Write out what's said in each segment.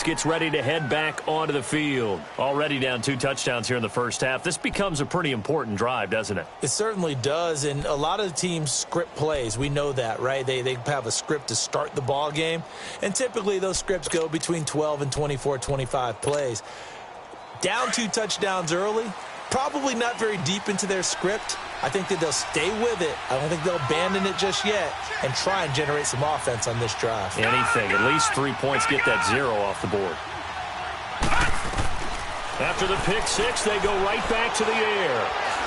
gets ready to head back onto the field. Already down 2 touchdowns here in the first half. This becomes a pretty important drive, doesn't it? It certainly does, and a lot of the teams script plays. We know that, right? They have a script to start the ball game, and typically those scripts go between 12 and 24, 25 plays. Down 2 touchdowns early, probably not very deep into their script. I think that they'll stay with it. I don't think they'll abandon it just yet and try and generate some offense on this drive. Anything. At least 3 points, get that 0 off the board. After the pick 6, they go right back to the air.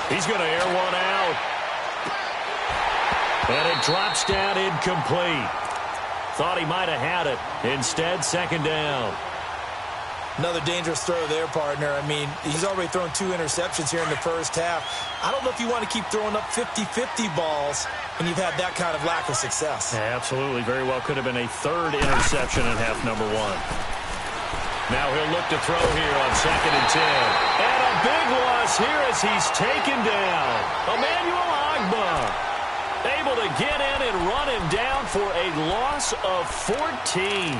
He's going to air one out. And it drops down incomplete. Thought he might have had it. Instead, second down. Another dangerous throw there, partner. I mean, he's already thrown 2 interceptions here in the first half. I don't know if you want to keep throwing up 50-50 balls when you've had that kind of lack of success. Yeah, absolutely. Very well could have been a 3rd interception in half number 1. Now he'll look to throw here on 2nd and 10. And a big loss here as he's taken down. Emmanuel Agba able to get in and run him down for a loss of 14.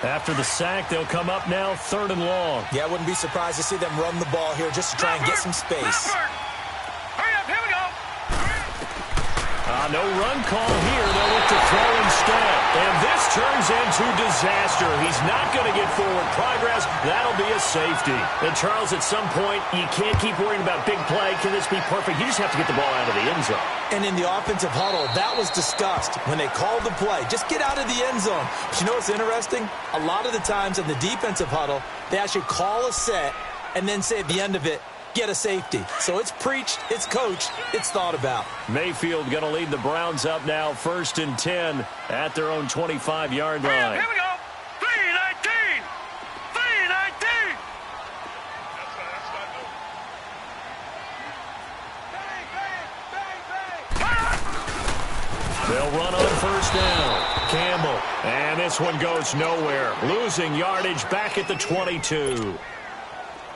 After the sack, they'll come up now 3rd and long. Yeah, I wouldn't be surprised to see them run the ball here just to try and get some space. Hurry up, here we go. No run call here. They'll look to throw instead. And this turns into disaster. He's not going to get forward progress. That'll be a safety. And Charles, at some point, you can't keep worrying about big play. Can this be perfect? You just have to get the ball out of the end zone. And in the offensive huddle, that was discussed when they called the play. Just get out of the end zone. But you know what's interesting? A lot of the times in the defensive huddle, they actually call a set and then say at the end of it, get a safety. So it's preached, it's coached, it's thought about. Mayfield going to lead the Browns up now 1st and 10 at their own 25-yard line. Here we go. 3-19. 3-19. They'll run on 1st down. Campbell. And this one goes nowhere. Losing yardage back at the 22.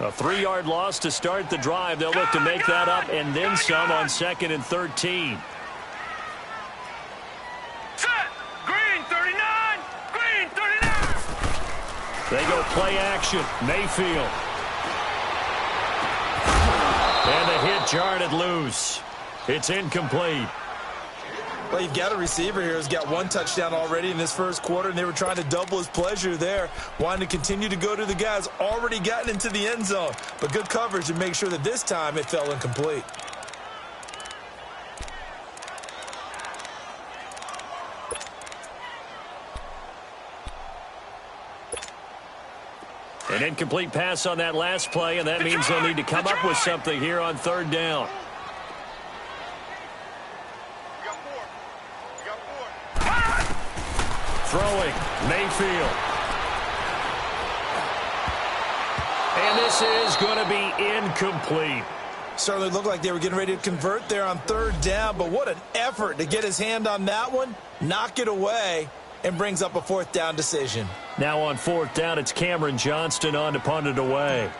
A 3-yard loss to start the drive. They'll look to make that up and then some on 2nd and 13. Set. Green 39. Green 39. They go play action. Mayfield. And the hit jarred it loose. It's incomplete. Well, you've got a receiver here who's got 1 touchdown already in this first quarter, and they were trying to double his pleasure there, wanting to continue to go to the guys already gotten into the end zone. But good coverage to make sure that this time it fell incomplete. An incomplete pass on that last play, and that means they'll need to come up with something here on 3rd down. Throwing, Mayfield. And this is going to be incomplete. Certainly looked like they were getting ready to convert there on 3rd down, but what an effort to get his hand on that one, knock it away, and brings up a 4th down decision. Now on 4th down, it's Cameron Johnston on to punt it away.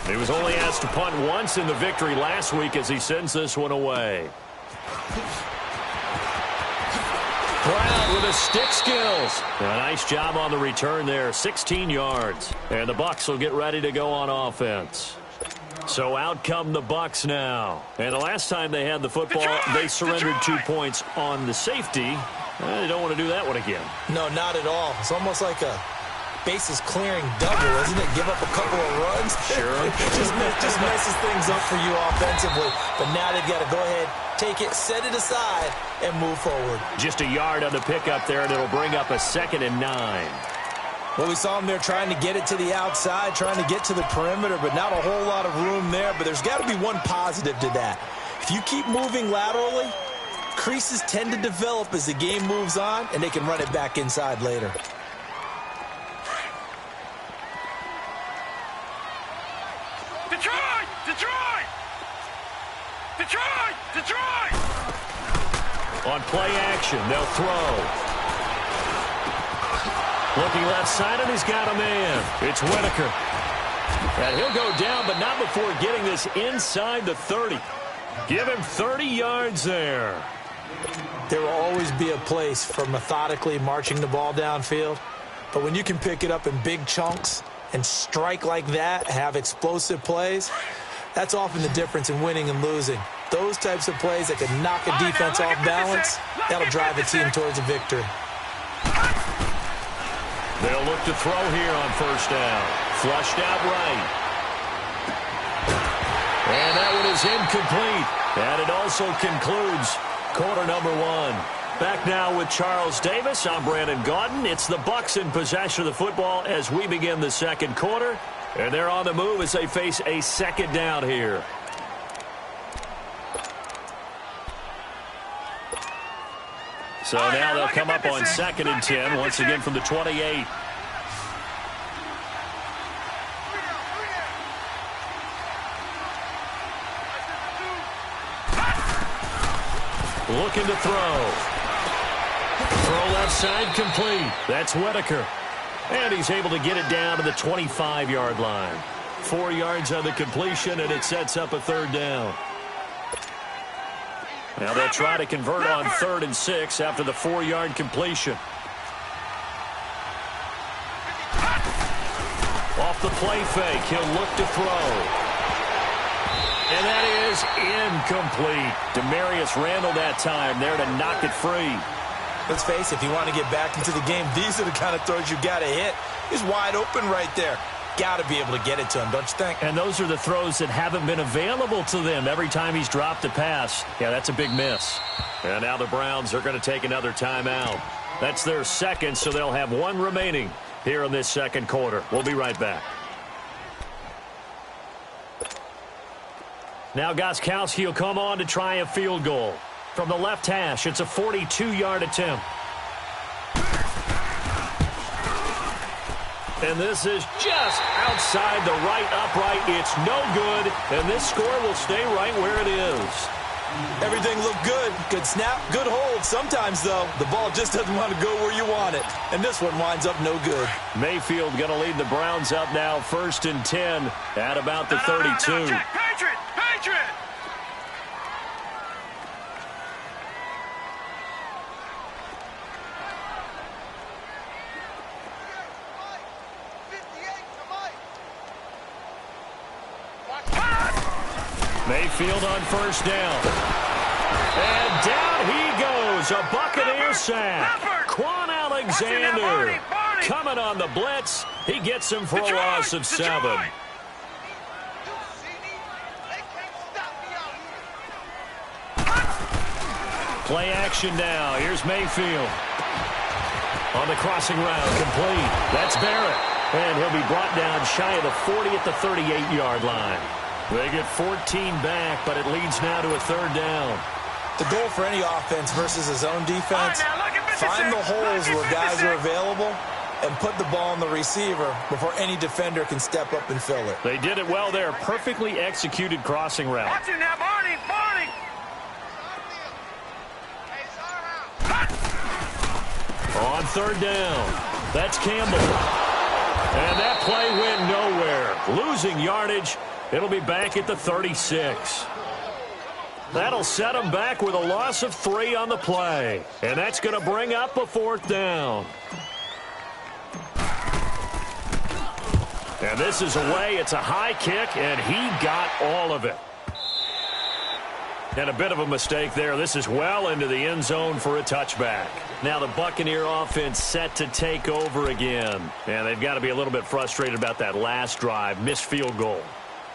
He was only asked to punt once in the victory last week as he sends this one away. Brown with his stick skills. A nice job on the return there, 16 yards. And the Bucs will get ready to go on offense. So out come the Bucs now. And the last time they had the football, they surrendered 2 points on the safety. They don't want to do that one again. No, not at all. It's almost like a bases clearing double, isn't it? Give up a couple of runs. Sure. just messes things up for you offensively. But now they've got to go ahead, take it, set it aside, and move forward. Just a yard on the pickup there, and it'll bring up a 2nd and 9. Well, we saw him there trying to get it to the outside, trying to get to the perimeter, but not a whole lot of room there. But there's got to be one positive to that. If you keep moving laterally, creases tend to develop as the game moves on, and they can run it back inside later. Detroit! Detroit! Detroit! Detroit! On play action, they'll throw. Looking left side, and he's got a man. It's Whitaker. And he'll go down, but not before getting this inside the 30. Give him 30 yards there. There will always be a place for methodically marching the ball downfield. But when you can pick it up in big chunks and strike like that, have explosive plays, that's often the difference in winning and losing. Those types of plays that can knock a defense off balance, that'll drive a team towards a victory. They'll look to throw here on first down. Flushed out right. And that one is incomplete. And it also concludes quarter number one. Back now with Charles Davis. I'm Brandon Gaudin. It's the Bucs in possession of the football as we begin the second quarter. And they're on the move as they face a second down here. So now they'll come up on 2nd and 10, once again from the 28. Looking to throw. Throw left side complete. That's Whitaker. And he's able to get it down to the 25-yard line. 4 yards on the completion, and it sets up a third down. Now they'll try to convert on 3rd and 6 after the 4-yard completion. Off the play fake, he'll look to throw. And that is incomplete. Demarius Randall that time there to knock it free. Let's face it, if you want to get back into the game, these are the kind of throws you got to hit. He's wide open right there. Got to be able to get it to him, don't you think? And those are the throws that haven't been available to them every time he's dropped a pass. Yeah, that's a big miss. And now the Browns are going to take another timeout. That's their second, so they'll have one remaining here in this second quarter. We'll be right back. Now Gostkowski will come on to try a field goal. From the left hash, it's a 42-yard attempt. And this is just outside the right upright. It's no good, and this score will stay right where it is. Everything looked good. Good snap, good hold. Sometimes, though, the ball just doesn't want to go where you want it. And this one winds up no good. Mayfield going to lead the Browns up now 1st and 10 at about the 32. No, Jack, Patriot! Patriot! Mayfield on first down. And down he goes. A Buccaneer sack. Quan Alexander coming on the blitz. He gets him for a loss of 7. Play action now. Here's Mayfield. On the crossing route, complete. That's Barrett. And he'll be brought down shy of the 40 at the 38-yard line. They get 14 back, but it leads now to a third down. The goal for any offense versus his own defense, find the holes where guys are available and put the ball on the receiver before any defender can step up and fill it. They did it well there. Perfectly executed crossing route. Watch him now, Barney! Barney! On third down, that's Campbell. And that play went nowhere. Losing yardage. It'll be back at the 36. That'll set them back with a loss of 3 on the play. And that's going to bring up a 4th down. And this is away. It's a high kick, and he got all of it. And a bit of a mistake there. This is well into the end zone for a touchback. Now the Buccaneer offense set to take over again. And they've got to be a little bit frustrated about that last drive. Missed field goal.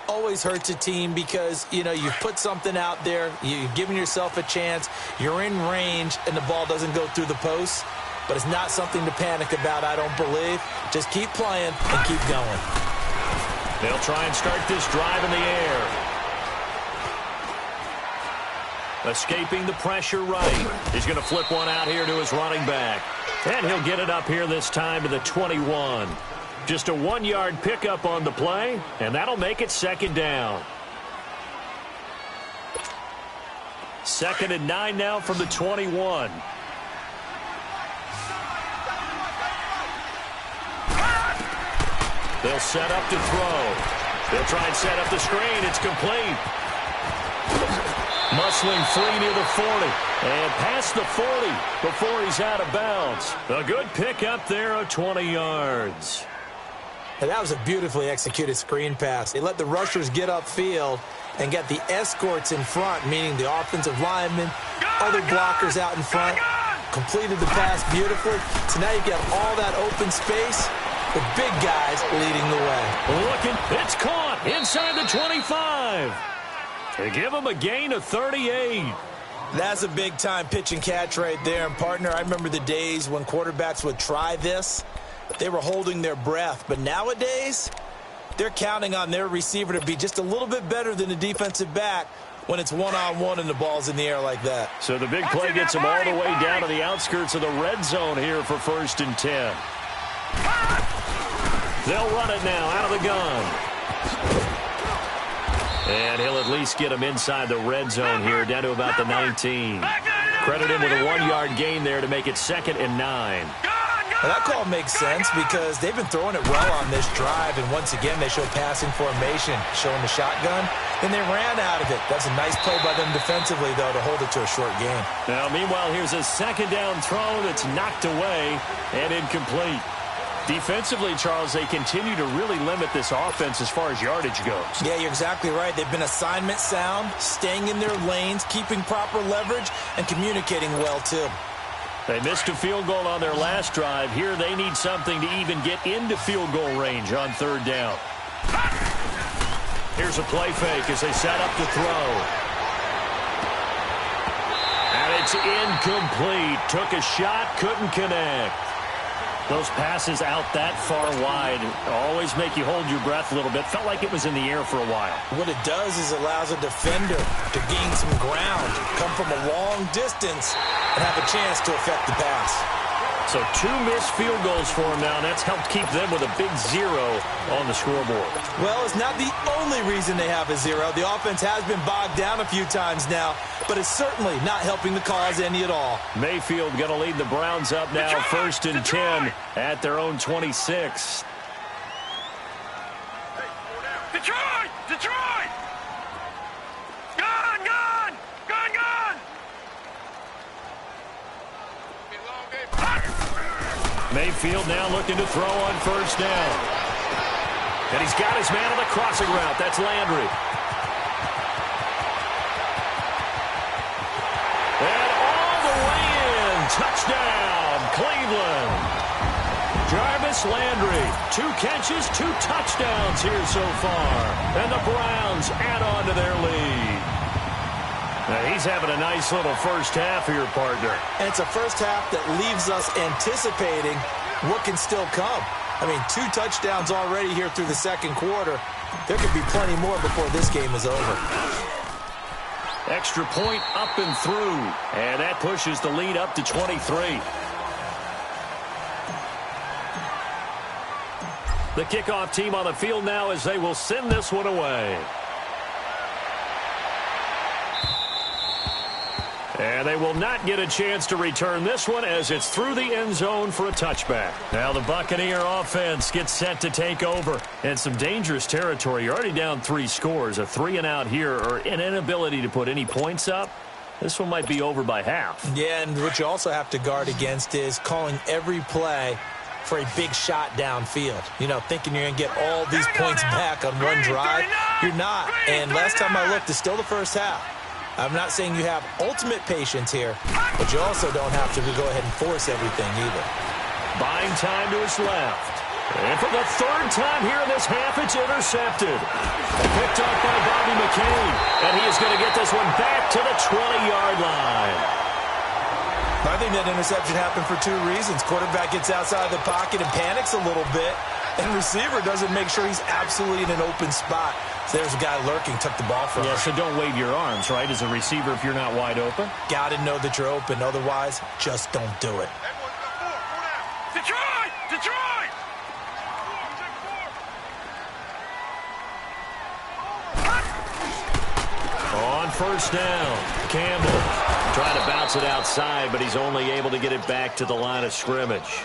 Always hurts a team because, you know, you put something out there, you're giving yourself a chance, you're in range, and the ball doesn't go through the post. But it's not something to panic about, I don't believe. Just keep playing and keep going. They'll try and start this drive in the air. Escaping the pressure right. He's going to flip one out here to his running back. And he'll get it up here this time to the 21. Just a 1-yard pickup on the play, and that'll make it 2nd down. 2nd and 9 now from the 21. They'll set up to throw. They'll try and set up the screen. It's complete. Hustling free near the 40. And past the 40 before he's out of bounds. A good pickup there of 20 yards. And that was a beautifully executed screen pass. They let the rushers get upfield and get the escorts in front, meaning the offensive linemen, other blockers out in front, completed the pass beautifully. So now you've got all that open space, the big guys leading the way. Looking, it's caught inside the 25. They give him a gain of 38. That's a big-time pitch and catch right there. And, partner, I remember the days when quarterbacks would try this. They were holding their breath. But nowadays, they're counting on their receiver to be just a little bit better than the defensive back when it's one-on-one and the ball's in the air like that. So the big play gets him all the way down to the outskirts of the red zone here for 1st and 10. They'll run it now out of the gun. And he'll at least get him inside the red zone here, down to about the 19. Credit him with a 1-yard gain there to make it 2nd and 9. Well, that call makes sense because they've been throwing it well on this drive, and once again they show passing formation, showing the shotgun, and they ran out of it. That's a nice play by them defensively, though, to hold it to a short gain. Now, meanwhile, here's a 2nd down throw that's knocked away and incomplete. Defensively, Charles, they continue to really limit this offense as far as yardage goes. Yeah, you're exactly right. They've been assignment sound, staying in their lanes, keeping proper leverage, and communicating well, too. They missed a field goal on their last drive. Here they need something to even get into field goal range on 3rd down. Here's a play fake as they set up to throw. And it's incomplete. Took a shot, couldn't connect. Those passes out that far wide always make you hold your breath a little bit. Felt like it was in the air for a while. What it does is it allows a defender to gain some ground, come from a long distance, and have a chance to affect the pass. So 2 missed field goals for him now, and that's helped keep them with a big 0 on the scoreboard. Well, it's not the only reason they have a 0. The offense has been bogged down a few times now, but it's certainly not helping the cause any at all. Mayfield going to lead the Browns up now, 1st and 10 at their own 26. Detroit! Detroit! Gone! Gone! Gone! Gone! Mayfield now looking to throw on 1st down. And he's got his man on the crossing route. That's Landry. And all the way in. Touchdown, Cleveland. Jarvis Landry, 2 catches, 2 touchdowns here so far. And the Browns add on to their lead. Now he's having a nice little first half here, partner. And it's a first half that leaves us anticipating what can still come. I mean, 2 touchdowns already here through the 2nd quarter. There could be plenty more before this game is over. Extra point up and through. And that pushes the lead up to 23. The kickoff team on the field now as they will send this one away. And they will not get a chance to return this one as it's through the end zone for a touchback. Now the Buccaneer offense gets set to take over. And some dangerous territory. You're already down 3 scores. A 3-and-out here or an inability to put any points up. This one might be over by half. Yeah, and what you also have to guard against is calling every play for a big shot downfield. You know, thinking you're going to get all these points back on one drive. You're not. And last time I looked, it's still the first half. I'm not saying you have ultimate patience here, but you also don't have to go ahead and force everything either. Buying time to his left. And for the 3rd time here in this half, it's intercepted. Picked up by Bobby McCain. And he is going to get this one back to the 20-yard line. I think that interception happened for 2 reasons. Quarterback gets outside the pocket and panics a little bit, and receiver doesn't make sure he's absolutely in an open spot. So there's a guy lurking, took the ball from him. Yeah, so don't wave your arms, right, as a receiver if you're not wide open? Got to know that you're open. Otherwise, just don't do it. Detroit! Detroit! On 1st down, Campbell trying to bounce it outside, but he's only able to get it back to the line of scrimmage.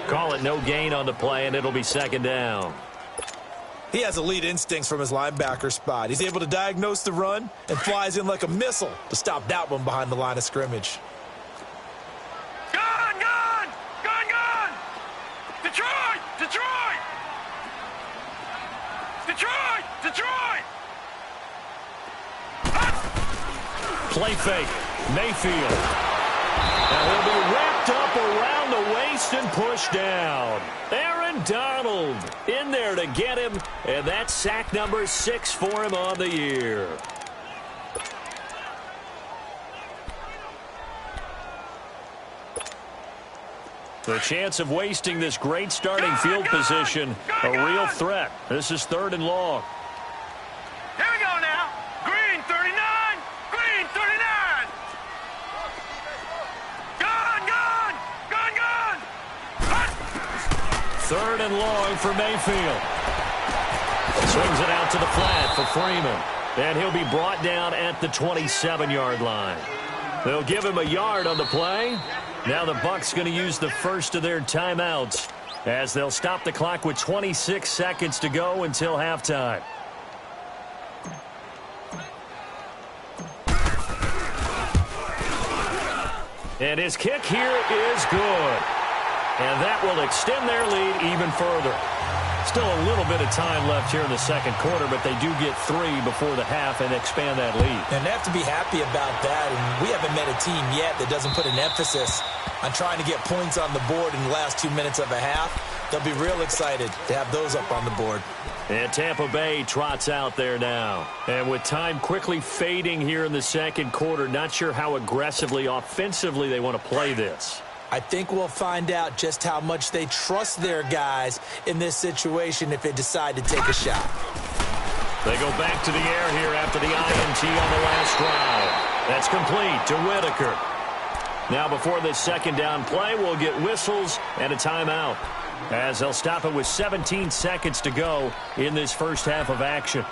Call it no gain on the play, and it'll be 2nd down. He has elite instincts from his linebacker spot. He's able to diagnose the run and flies in like a missile to stop that one behind the line of scrimmage. Gun, gun! Gun, gun! Detroit! Detroit! Detroit! Detroit! Play fake. Mayfield. And he'll be wrapped up around the waist and pushed down. Aaron Donald in there to get him, and that's sack number 6 for him on the year. The chance of wasting this great starting field position, a real threat. This is 3rd and long. Here we go now. Green 39. Green 39. Gun, gun! Gun, gun! 3rd and long for Mayfield. Swings it out to the flat for Freeman. And he'll be brought down at the 27-yard line. They'll give him a yard on the play. Now the Bucs going to use the first of their timeouts as they'll stop the clock with 26 seconds to go until halftime. And his kick here is good. And that will extend their lead even further. Still a little bit of time left here in the second quarter, but they do get 3 before the half and expand that lead. And they have to be happy about that. And we haven't met a team yet that doesn't put an emphasis on trying to get points on the board in the last 2 minutes of a half. They'll be real excited to have those up on the board. And Tampa Bay trots out there now. And with time quickly fading here in the second quarter, not sure how aggressively, offensively they want to play this. I think we'll find out just how much they trust their guys in this situation if they decide to take a shot. They go back to the air here after the INT on the last drive. That's complete to Whitaker. Now before this second down play, we'll get whistles and a timeout, as they'll stop it with 17 seconds to go in this first half of action.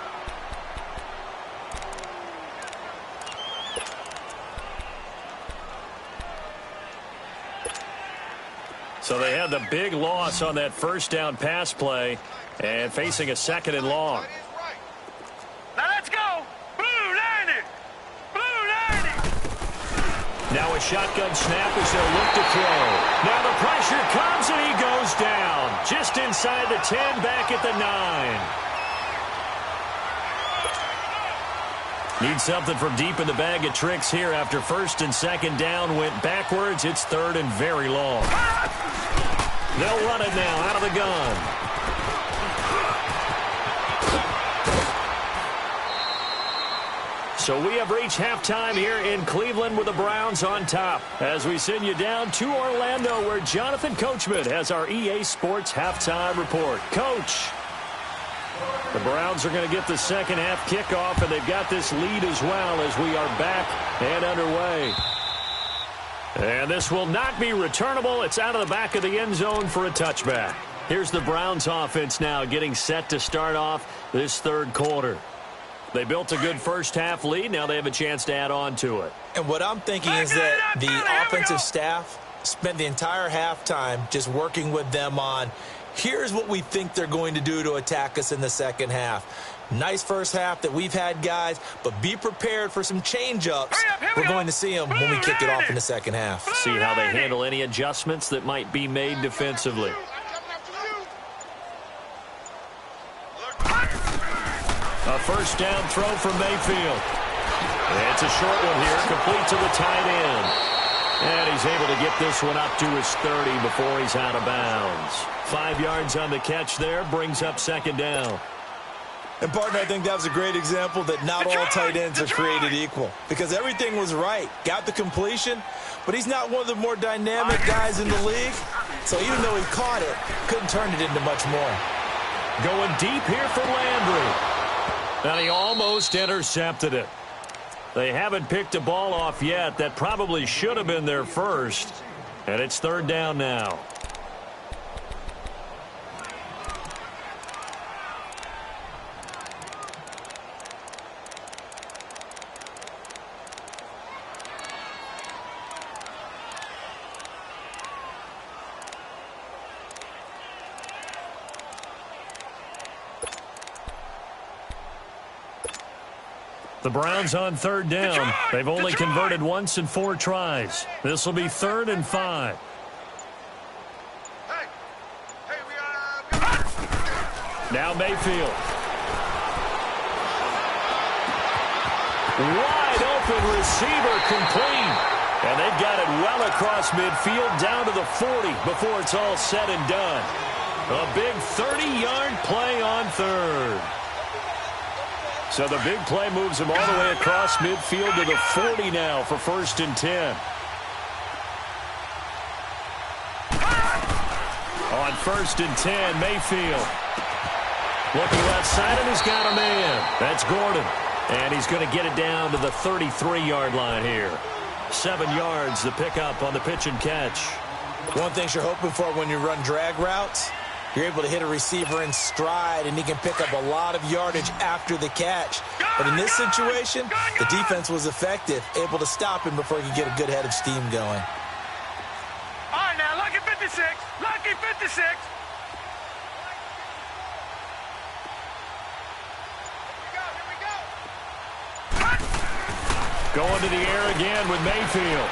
So they had the big loss on that first down pass play and facing a 2nd and long. Now let's go. Blue 90. Blue 90. Now a shotgun snap as they'll look to throw. Now the pressure comes and he goes down. Just inside the 10, back at the 9. Need something from deep in the bag of tricks here after 1st and 2nd down went backwards. It's 3rd and very long. They'll run it now out of the gun. So we have reached halftime here in Cleveland with the Browns on top as we send you down to Orlando where Jonathan Coachman has our EA Sports halftime report. Coach, the Browns are going to get the second half kickoff, and they've got this lead as well as we are back and underway. And this will not be returnable. It's out of the back of the end zone for a touchback. Here's the Browns offense now getting set to start off this third quarter. They built a good first half lead. Now they have a chance to add on to it. And what I'm thinking is that the offensive staff spent the entire halftime just working with them on, here's what we think they're going to do to attack us in the second half. Nice first half that we've had, guys, but be prepared for some change-ups. We're going to see them when we kick it off in the second half. See how they handle any adjustments that might be made defensively. A first down throw from Mayfield. It's a short one here, complete to the tight end. And he's able to get this one up to his 30 before he's out of bounds. 5 yards on the catch there, brings up second down. And, partner, I think that was a great example that not all tight ends are created equal. Because everything was right. Got the completion, but he's not one of the more dynamic guys in the league. So even though he caught it, couldn't turn it into much more. Going deep here for Landry. And he almost intercepted it. They haven't picked a ball off yet. That probably should have been their first. And it's third down now. The Browns on third down. They've only converted once in 4 tries. This will be 3rd and 5. Now Mayfield. Wide open receiver complete. And they've got it well across midfield down to the 40 before it's all said and done. A big 30-yard play on 3rd. So the big play moves him all the way across midfield to the 40 now for 1st and 10. On 1st and 10, Mayfield. Looking left side, and he's got a man. That's Gordon. And he's going to get it down to the 33-yard line here. 7 yards, the pickup on the pitch and catch. One thing you're hoping for when you run drag routes, you're able to hit a receiver in stride, and he can pick up a lot of yardage after the catch. But in this situation, the defense was effective, able to stop him before he could get a good head of steam going. All right, now, lucky 56. Lucky 56. Going to the air again with Mayfield.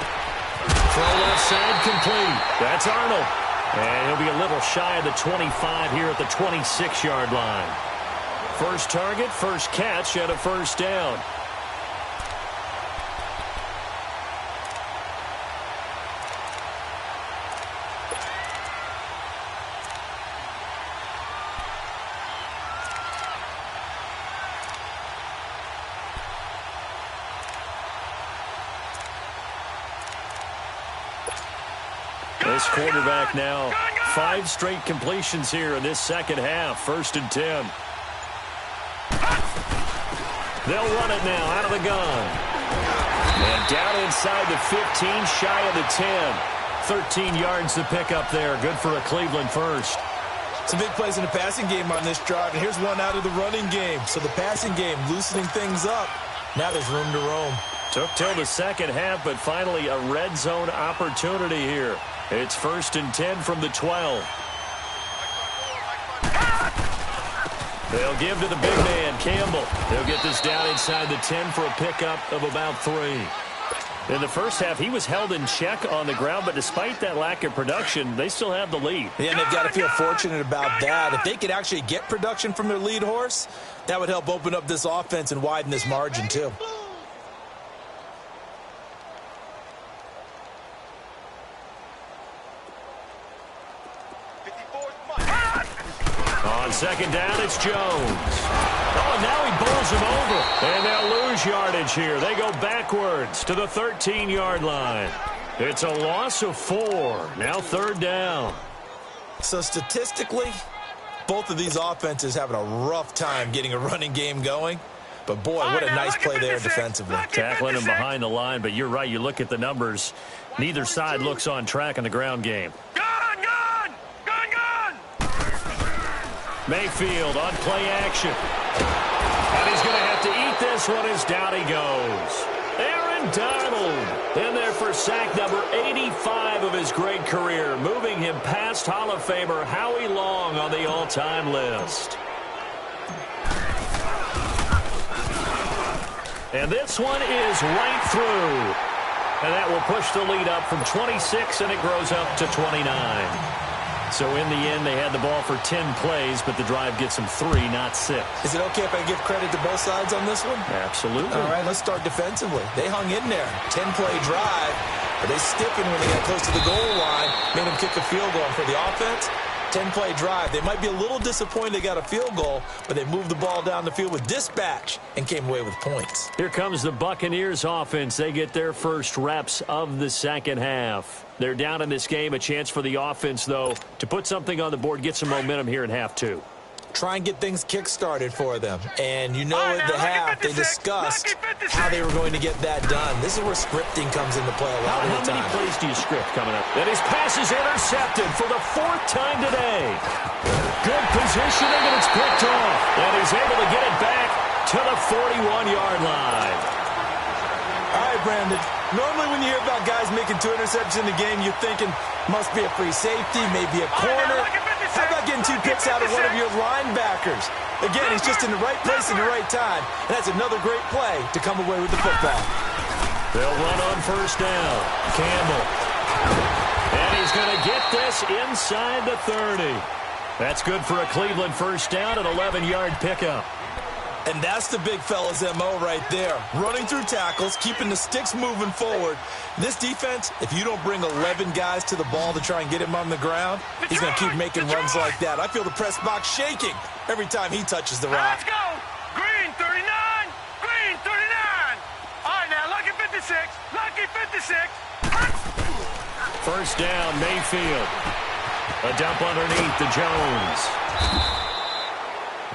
Throw left side complete. That's Arnold. And he'll be a little shy of the 25 here at the 26-yard line. First target, first catch, and a 1st down. This quarterback now, 5 straight completions here in this second half. 1st and 10. They'll run it now out of the gun. And down inside the 15, shy of the 10. 13 yards to pick up there. Good for a Cleveland first. Some big plays in the passing game on this drive, and here's one out of the running game. So the passing game loosening things up. Now there's room to roam. Took till the second half, but finally a red zone opportunity here. It's 1st and 10 from the 12. They'll give to the big man, Campbell. They'll get this down inside the 10 for a pickup of about 3. In the first half, he was held in check on the ground, but despite that lack of production, they still have the lead. Yeah, and they've got to feel fortunate about that. If they could actually get production from their lead horse, that would help open up this offense and widen this margin, too. On second down, it's Jones. Oh, and now he bowls him over. And they'll lose yardage here. They go backwards to the 13-yard line. It's a loss of 4. Now 3rd down. So statistically, both of these offenses having a rough time getting a running game going. But, boy, what a nice play there defensively. Tackling him behind the line, but you're right. You look at the numbers. Neither side looks on track in the ground game. Mayfield on play action. And he's going to have to eat this one as down he goes. Aaron Donald in there for sack number 85 of his great career, moving him past Hall of Famer Howie Long on the all-time list. And this one is right through. And that will push the lead up from 26, and it grows up to 29. So in the end, they had the ball for 10 plays, but the drive gets them 3, not 6. Is it okay if I give credit to both sides on this one? Absolutely. All right, let's start defensively. They hung in there. 10-play drive, but they stiffened when they got close to the goal line, made them kick a field goal. And for the offense, 10-play drive. They might be a little disappointed they got a field goal, but they moved the ball down the field with dispatch and came away with points. Here comes the Buccaneers offense. They get their first reps of the second half. They're down in this game. A chance for the offense, though, to put something on the board, get some momentum here in half 2. Try and get things kick-started for them. And you know at the half, they discussed how they were going to get that done. This is where scripting comes into play a lot of the time. How many plays do you script coming up? And his pass is intercepted for the 4th time today. Good positioning, and it's picked off. And he's able to get it back to the 41-yard line. All right, Brandon. Normally when you hear about guys making 2 interceptions in the game, you're thinking must be a free safety, maybe a corner. How about getting 2 picks out of one of your linebackers? Again, he's just in the right place at the right time. And that's another great play to come away with the football. They'll run on first down. Campbell. And he's going to get this inside the 30. That's good for a Cleveland first down, an 11-yard pickup. And that's the big fella's MO right there. Running through tackles, keeping the sticks moving forward. This defense, if you don't bring 11 guys to the ball to try and get him on the ground, he's going to keep making runs like that. I feel the press box shaking every time he touches the rock. Let's go. Green 39. Green 39. All right, now, lucky 56. Lucky 56. First down, Mayfield. A dump underneath to Jones.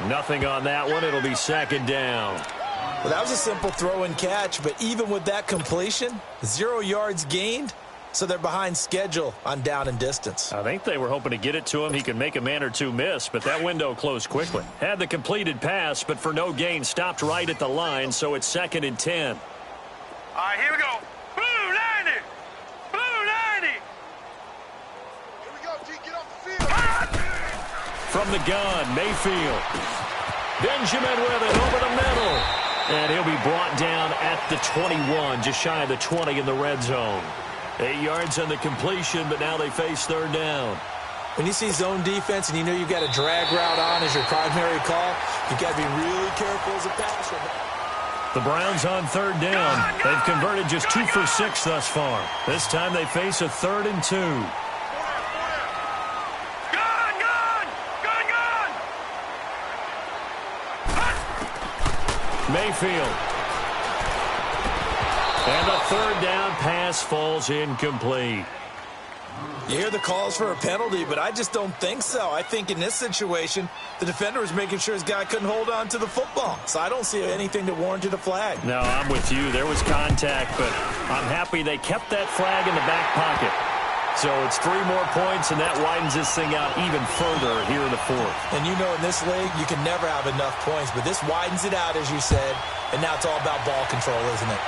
Nothing on that one. It'll be second down. Well, that was a simple throw and catch, but even with that completion, 0 yards gained, so they're behind schedule on down and distance. I think they were hoping to get it to him. He could make a man or two miss, but that window closed quickly. Had the completed pass, but for no gain, stopped right at the line, so it's 2nd and 10. All right, here we go. Blue 90. Blue 90. Here we go, G. Get off the field. From the gun, Mayfield. Benjamin with it over the middle. And he'll be brought down at the 21, just shy of the 20 in the red zone. 8 yards on the completion, but now they face third down. When you see zone defense and you know you've got a drag route on as your primary call, you've got to be really careful as a passer. The Browns on third down. They've converted just 2 for 6 thus far. This time they face a 3rd and 2. Mayfield. And the 3rd down pass falls incomplete. You hear the calls for a penalty, but I just don't think so. I think in this situation, the defender was making sure his guy couldn't hold on to the football. So I don't see anything that warranted a flag. No, I'm with you. There was contact, but I'm happy they kept that flag in the back pocket. So it's 3 more points, and that widens this thing out even further here in the 4th. And you know in this league, you can never have enough points, but this widens it out, as you said, and now it's all about ball control, isn't it?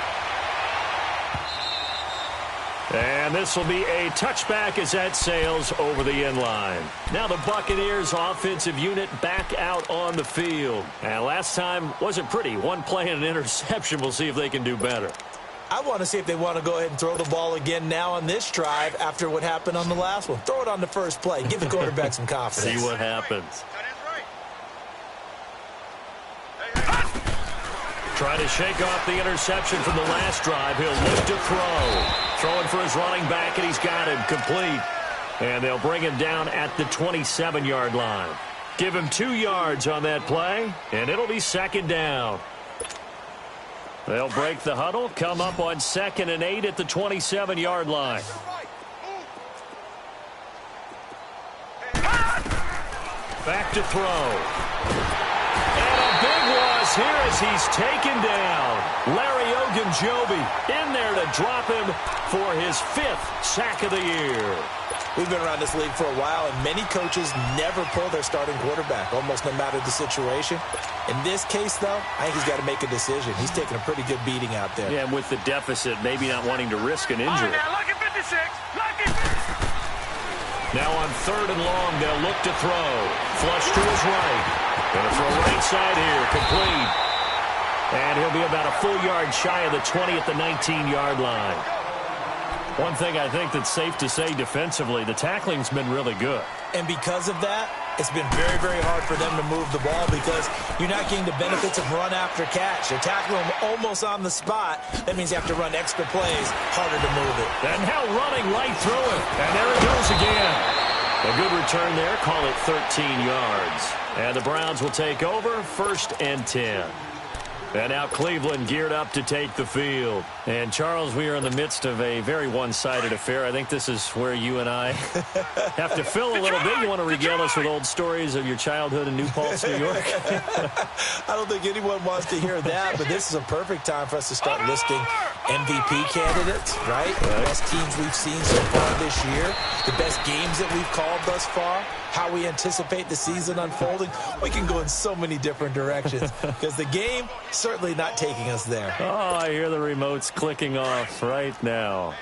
And this will be a touchback as that sails over the end line. Now the Buccaneers offensive unit back out on the field. And last time wasn't pretty. 1 play and an interception. We'll see if they can do better. I want to see if they want to go ahead and throw the ball again now on this drive after what happened on the last one. Throw it on the first play. Give the quarterback some confidence. See what happens. Trying to shake off the interception from the last drive. He'll look to throw. Throwing for his running back, and he's got him complete. And they'll bring him down at the 27-yard line. Give him 2 yards on that play, and it'll be second down. They'll break the huddle, come up on 2nd and 8 at the 27-yard line. Back to throw. And a big loss here as he's taken down. Larry Ogunjobi in there to drop him for his 5th sack of the year. We've been around this league for a while, and many coaches never pull their starting quarterback, almost no matter the situation. In this case, though, I think he's got to make a decision. He's taking a pretty good beating out there. Yeah, and with the deficit, maybe not wanting to risk an injury. Now, lucky 56. Lucky 56. Now on 3rd and long, they'll look to throw. Flush to his right. Gonna throw right side here, complete. And he'll be about a full yard shy of the 20 at the 19-yard line. One thing I think that's safe to say defensively, the tackling's been really good. And because of that, it's been very, very hard for them to move the ball because you're not getting the benefits of run after catch. They're tackling them almost on the spot. That means you have to run extra plays, harder to move it. And now running right through it. And there it goes again. A good return there. Call it 13 yards. And the Browns will take over 1st and 10. And now Cleveland geared up to take the field. And, Charles, we are in the midst of a very one-sided affair. I think this is where you and I have to fill a little bit. You want to regale us with old stories of your childhood in New Paltz, New York? I don't think anyone wants to hear that, but this is a perfect time for us to start listing MVP candidates, right? The best teams we've seen so far this year, the best games that we've called thus far, how we anticipate the season unfolding. We can go in so many different directions because the game certainly not taking us there. Oh, I hear the remotes clicking off right now.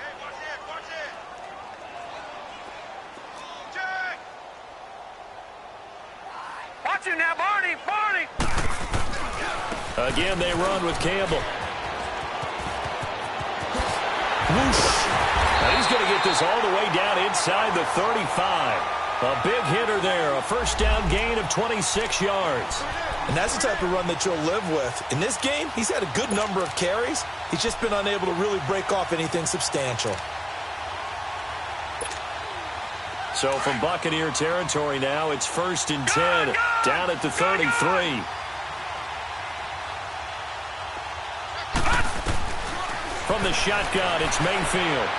Again, they run with Campbell. Whoosh. Now he's going to get this all the way down inside the 35. A big hitter there. A first down gain of 26 yards. And that's the type of run that you'll live with. In this game, he's had a good number of carries. He's just been unable to really break off anything substantial. So from Buccaneer territory now, it's 1st and 10 down at the 33. From the shotgun, it's Mayfield.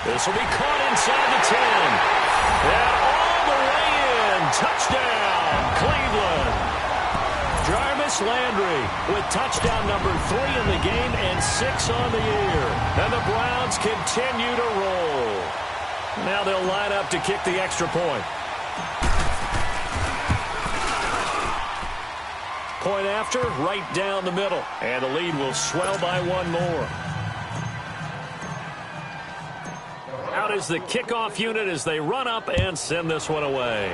This will be caught inside the 10. And all the way in. Touchdown, Cleveland. Jarvis Landry with touchdown number 3 in the game and 6 on the year. And the Browns continue to roll. Now they'll line up to kick the extra point. Point after, right down the middle. And the lead will swell by 1 more. Out is the kickoff unit as they run up and send this one away.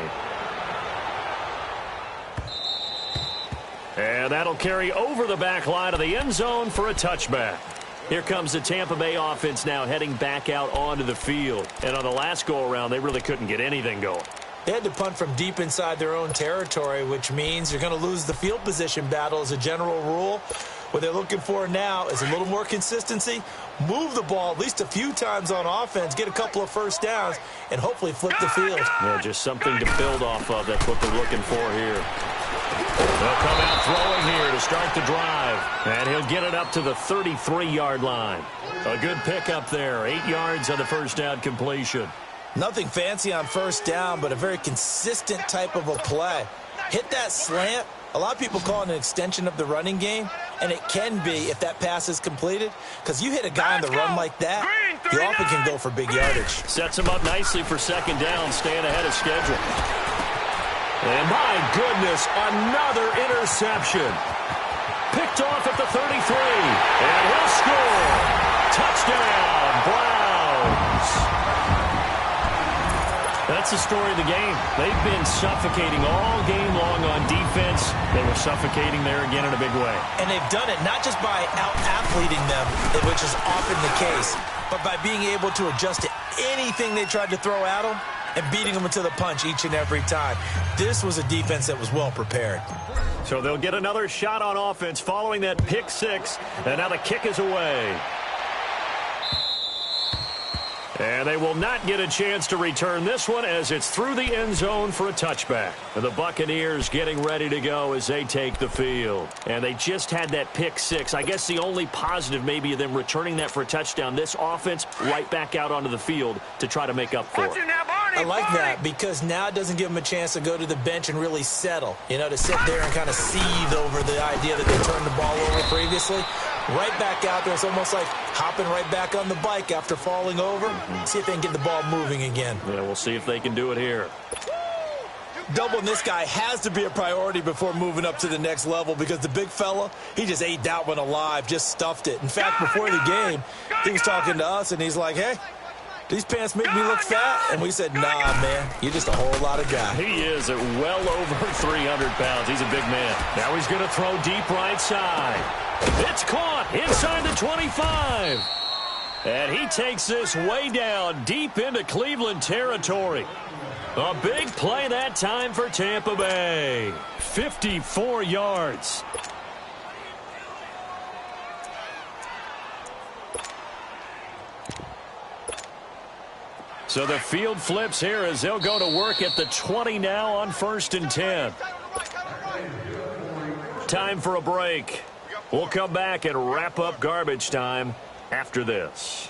And that'll carry over the back line of the end zone for a touchback. Here comes the Tampa Bay offense now heading back out onto the field. And on the last go-around, they really couldn't get anything going. They had to punt from deep inside their own territory, which means you're going to lose the field position battle as a general rule. What they're looking for now is a little more consistency, move the ball at least a few times on offense, get a couple of first downs, and hopefully flip the field. Yeah, just something to build off of. That's what they're looking for here. They'll come out throwing here to start the drive. And he'll get it up to the 33-yard line. A good pickup there. 8 yards on the first down completion. Nothing fancy on first down, but a very consistent type of a play. Hit that slant. A lot of people call it an extension of the running game, and it can be if that pass is completed, because you hit a guy on the run like that, you often can go for big yardage. Sets him up nicely for second down, staying ahead of schedule. And my goodness, another interception. Picked off at the 33, and he'll score. Touchdown, Browns. That's the story of the game. They've been suffocating all game long on defense. They were suffocating there again in a big way. And they've done it not just by out-athleting them, which is often the case, but by being able to adjust to anything they tried to throw at them and beating them into the punch each and every time. This was a defense that was well prepared. So they'll get another shot on offense following that pick six, and now the kick is away. And they will not get a chance to return this one as it's through the end zone for a touchback. And the Buccaneers getting ready to go as they take the field. And they just had that pick six. I guess the only positive maybe of them returning that for a touchdown. This offense right back out onto the field to try to make up for it. I like that because now it doesn't give them a chance to go to the bench and really settle. You know, to sit there and kind of seethe over the idea that they turned the ball over previously. Right back out there. It's almost like hopping right back on the bike after falling over. See if they can get the ball moving again. Yeah, we'll see if they can do it here. Doubling this guy has to be a priority before moving up to the next level because the big fella, he just ate that one alive, just stuffed it. In fact, before the game, he was talking to us, and he's like, hey, these pants make me look fat? And we said, nah, man, you're just a whole lot of guy. He is at well over 300 pounds. He's a big man. Now he's going to throw deep right side. It's caught inside the 25. And he takes this way down deep into Cleveland territory. A big play that time for Tampa Bay. 54 yards. So the field flips here as they'll go to work at the 20 now on 1st and 10. Time for a break. We'll come back and wrap up garbage time after this.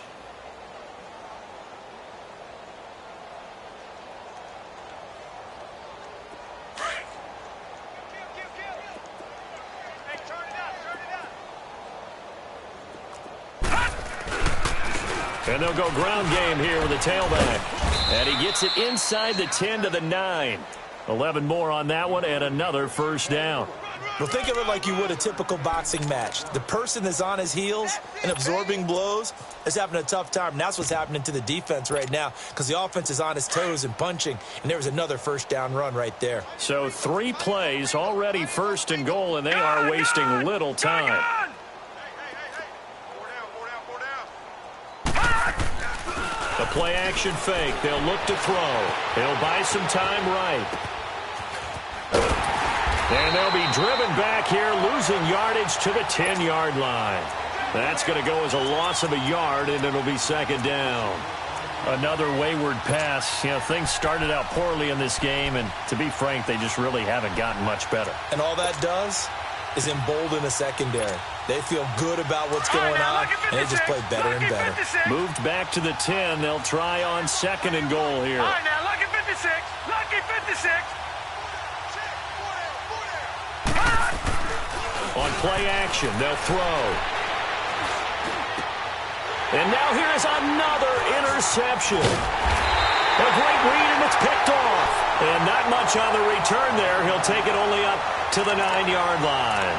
And they'll go ground game here with a tailback. And he gets it inside the 10 to the 9. 11 more on that one and another first down. Well, think of it like you would a typical boxing match. The person that's on his heels and absorbing blows is having a tough time. And that's what's happening to the defense right now because the offense is on his toes and punching, and there was another first down run right there. So 3 plays, already first and goal, and they are wasting little time. The play-action fake. They'll look to throw. He'll buy some time right. And they'll be driven back here, losing yardage to the 10-yard line. That's going to go as a loss of a yard, and it'll be second down. Another wayward pass. You know, things started out poorly in this game, and to be frank, they just really haven't gotten much better. And all that does is embolden the secondary. They feel good about what's going on, and they just play better and better. Moved back to the 10. They'll try on second and goal here. All right, now, lucky 56. Lucky 56. On play action, they'll throw. And now here's another interception. A great read, and it's picked off. And not much on the return there. He'll take it only up to the 9-yard line.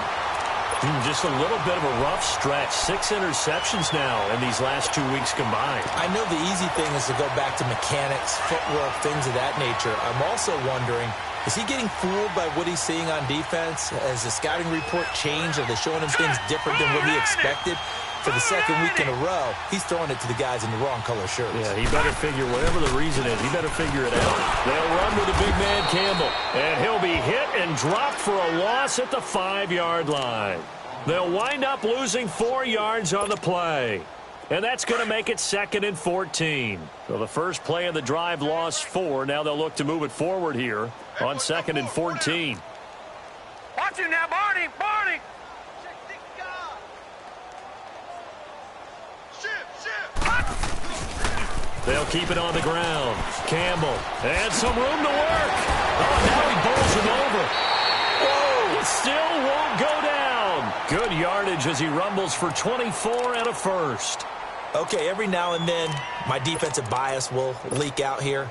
Just a little bit of a rough stretch. 6 interceptions now in these last 2 weeks combined. I know the easy thing is to go back to mechanics, footwork, things of that nature. I'm also wondering, is he getting fooled by what he's seeing on defense? Has the scouting report changed? Are they showing him things different than what he expected? For the second week in a row, he's throwing it to the guys in the wrong color shirts. Yeah, he better figure, whatever the reason is, he better figure it out. They'll run with the big man Campbell, and he'll be hit and dropped for a loss at the 5-yard line. They'll wind up losing 4 yards on the play. And that's going to make it 2nd and 14. So the first play of the drive lost 4. Now they'll look to move it forward here on 2nd and 14. Watch him now, Barney. Barney. They'll keep it on the ground. Campbell. And some room to work. Oh, now he bowls him over. Whoa, it still won't go down. Good yardage as he rumbles for 24 and a first. Okay, every now and then, my defensive bias will leak out here.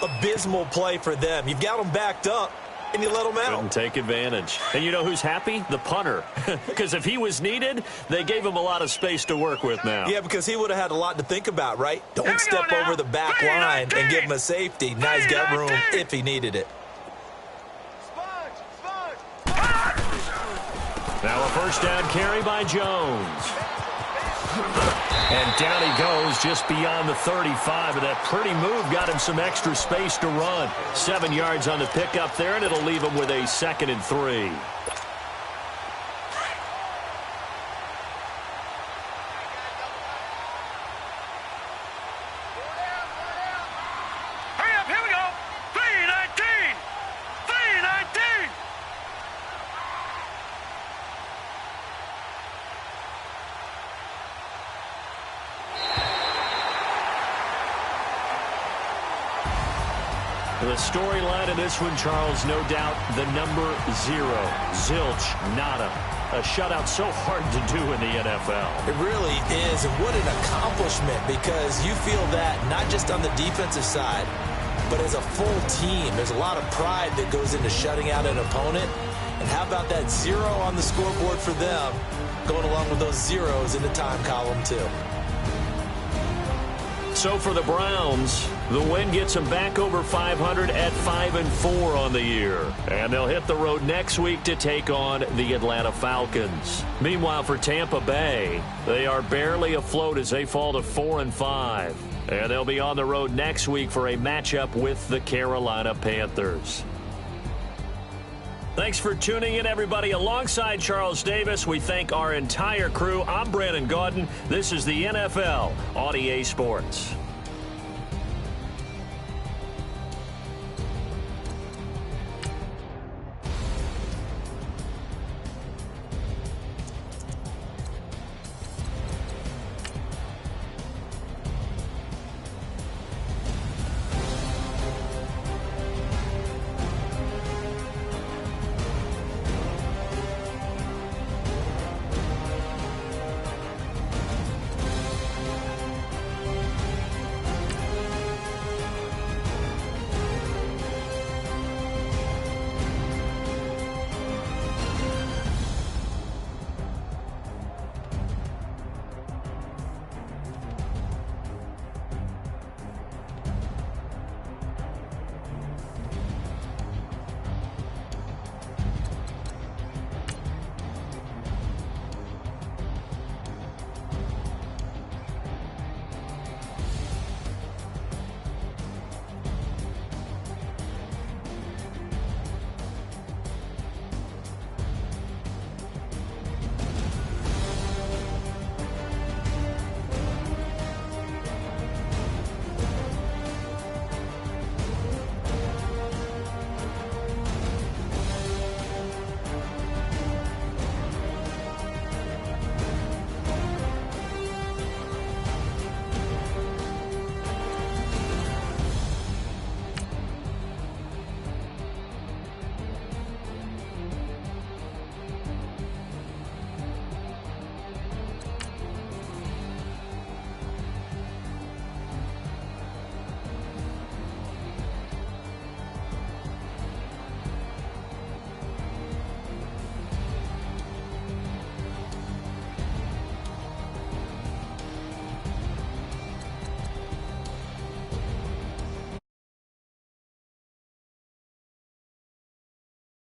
Abysmal play for them. You've got them backed up, and you let them out. Couldn't take advantage. And you know who's happy? The punter. Because if he was needed, they gave him a lot of space to work with now. Yeah, because he would have had a lot to think about, right? Don't step over the back line and give him a safety. Now he's got room if he needed it. Now a first down carry by Jones. And down he goes just beyond the 35. And that pretty move got him some extra space to run. 7 yards on the pickup there, and it'll leave him with a 2nd and 3. Hurry up, here we go. 3:19. 3:19. The storyline of this one, Charles, no doubt the number 0. Zilch, nada. A shutout so hard to do in the NFL. It really is, and what an accomplishment, because you feel that not just on the defensive side, but as a full team. There's a lot of pride that goes into shutting out an opponent. And how about that 0 on the scoreboard for them, going along with those zeros in the time column, too. So for the Browns, the win gets them back over 500 at 5-4 on the year. And they'll hit the road next week to take on the Atlanta Falcons. Meanwhile, for Tampa Bay, they are barely afloat as they fall to 4-5. And they'll be on the road next week for a matchup with the Carolina Panthers. Thanks for tuning in, everybody. Alongside Charles Davis, we thank our entire crew. I'm Brandon Gaudin. This is the NFL on EA Sports.